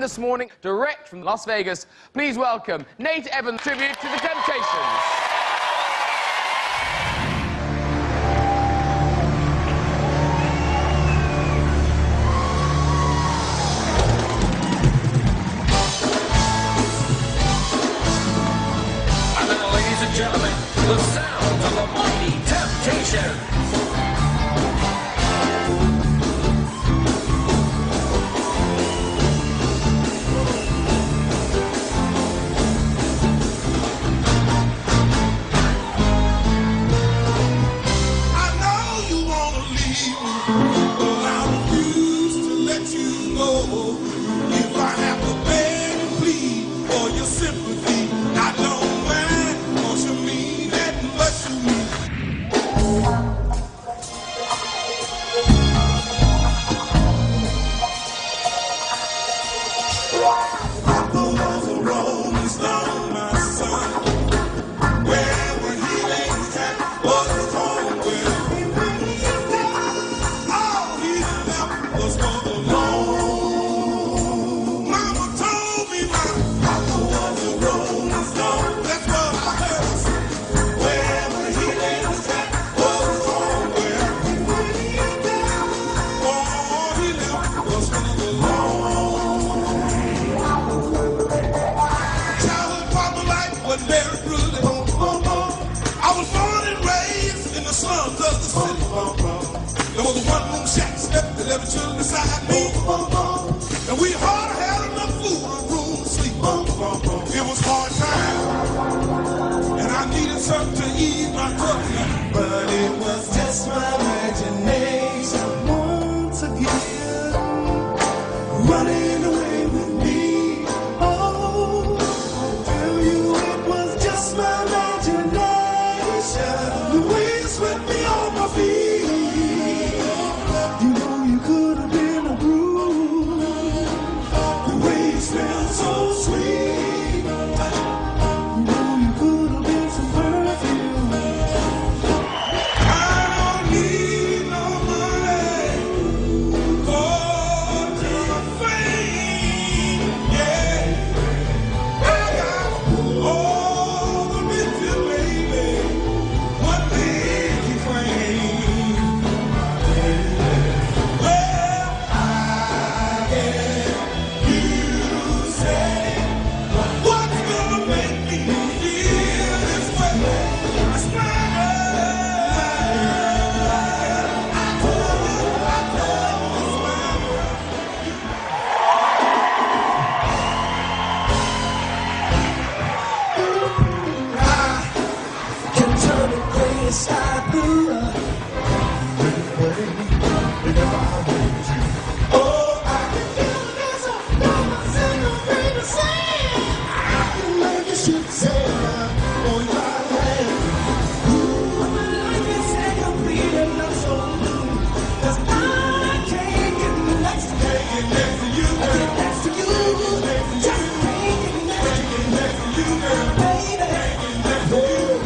this morning, direct from Las Vegas. Please welcome Nate Evans' tribute to the Temptations. Gentlemen, the sound of the mighty Temptation. I know you wanna leave me, but I refuse to let you go. If I have to beg and plead for your sympathy, I don't mind. You mean that much to me. Papa was a rolling stone, my son. Wherever he lay his hat was his home. All he left was for the Lord. Mama told me my papa was a rolling stone. That's what I heard. I was born and raised in the slums of the city. There was a one-room shack step that every children beside me. And we hardly had enough food or room to sleep. It was hard time, and I needed something to ease my tummy. But it was just my imagination once again running away with me. Oh, I tell you it was just my imagination. The wind swept me off my feet. You know you could have been a bruise. The way you smelled so sweet. You know you could have been some perfume. I don't need no money or to fame. Yeah, I got all the riches, baby. What did you claim? Well, I get you say, what's gonna make me feel this way? I smile. I told you, I can turn it gray inside blue. Oh, I can feel the dance of moments in the baby sand. I can make a ship sail on my hand. I can say I'm feeling not so blue, 'cause I can't get next to you. Get next to you, girl. Get next to you. Just can't get next to you, girl. Baby, get next to you.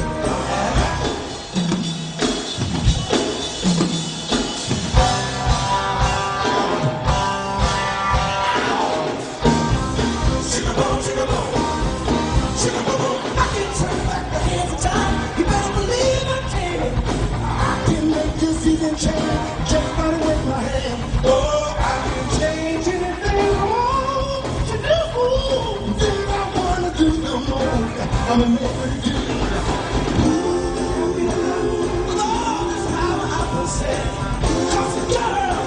I can turn back the hands of time. You better believe I can. I can make this season change just by the way my hand. Oh, I can change anything I want to do. Thing I wanna do no more. I'm in love with you. With all this power I possess, 'cause girl,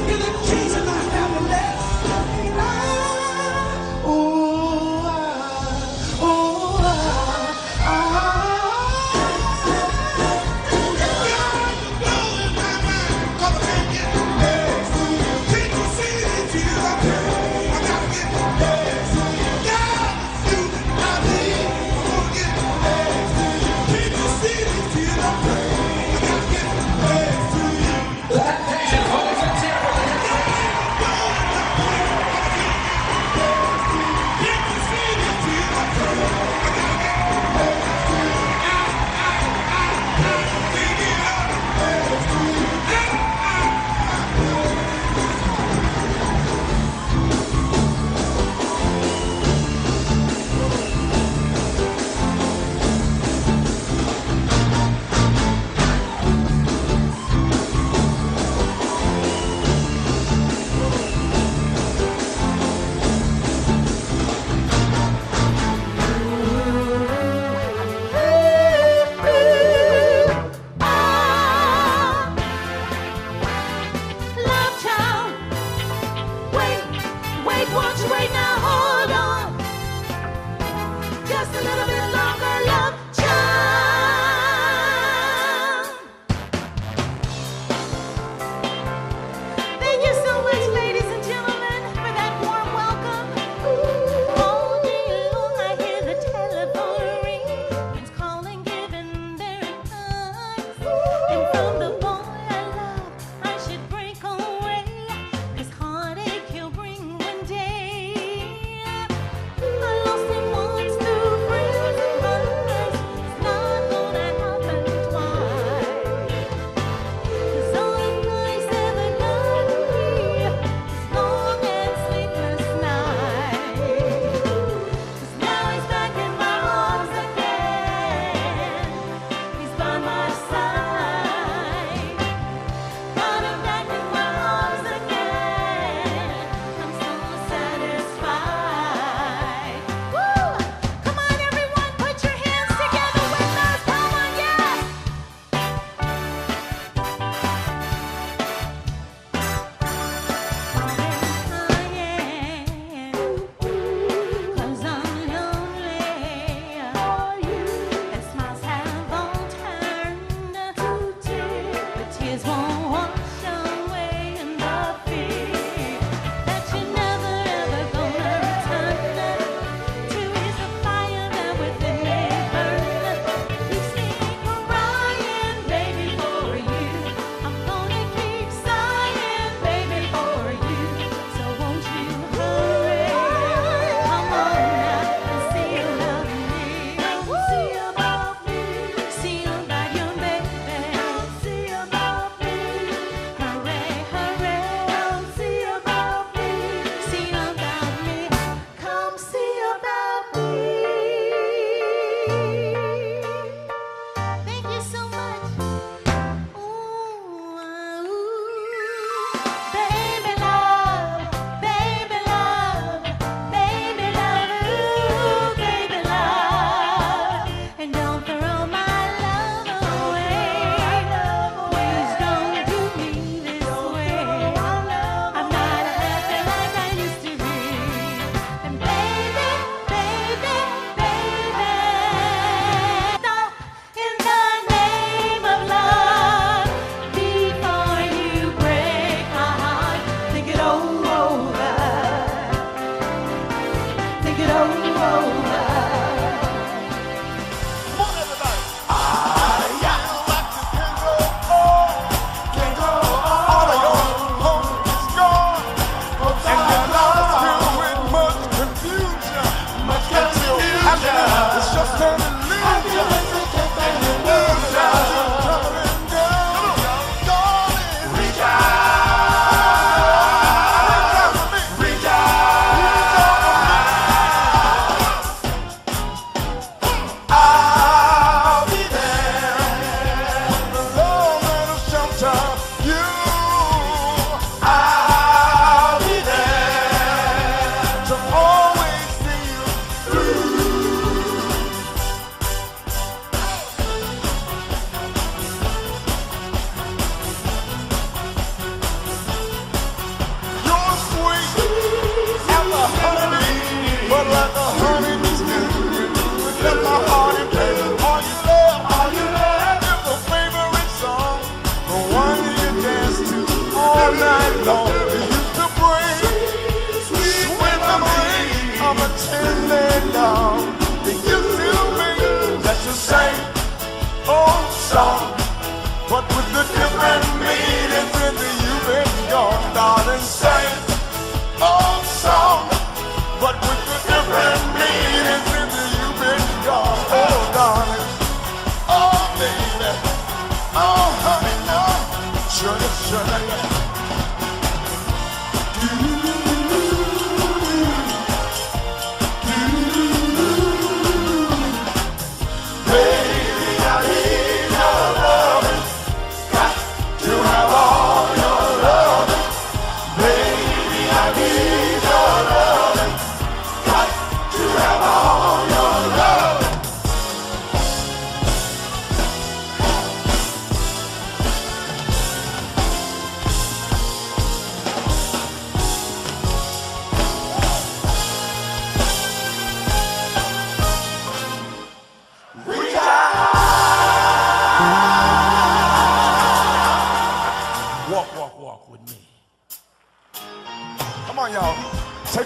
you're the key to my happiness. I gotta get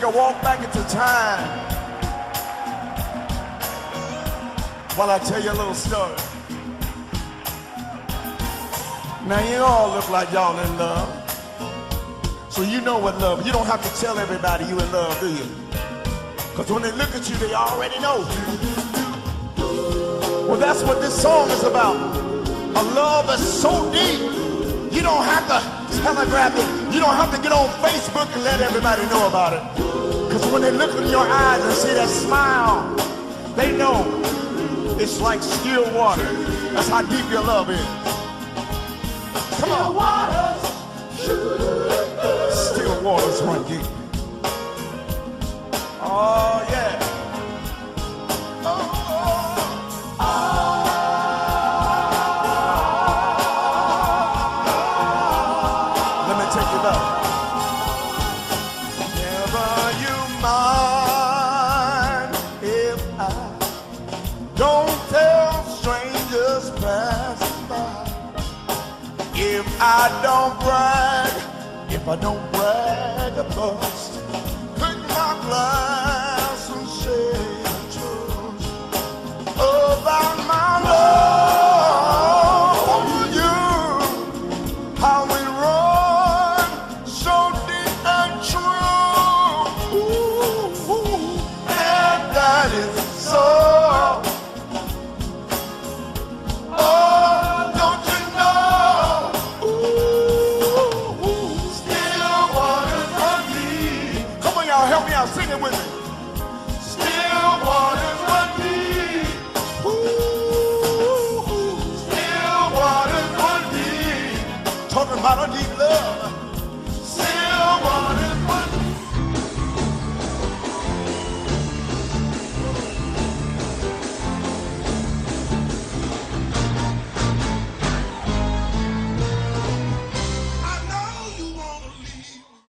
take a walk back into time while I tell you a little story. Now you all look like y'all in love, so you know what love is. You don't have to tell everybody you in love, do you? Because when they look at you, they already know. Well, that's what this song is about. A love that's so deep, you don't have to telegraph it. You don't have to get on Facebook and let everybody know about it. Because when they look in your eyes and see that smile, they know it's like still water. That's how deep your love is. Come on. Still waters run deep. Oh, yeah. Let me take you back. Never you mind if I don't tell strangers passing by. If I don't brag, if I don't brag a bust, pick my glass and say the truth about my love for you. How we run so deep and true. Ooh, ooh, and that is so. Help me out, sing it with me. Still waters run deep. Ooh, still waters run deep. Talking about a deep love.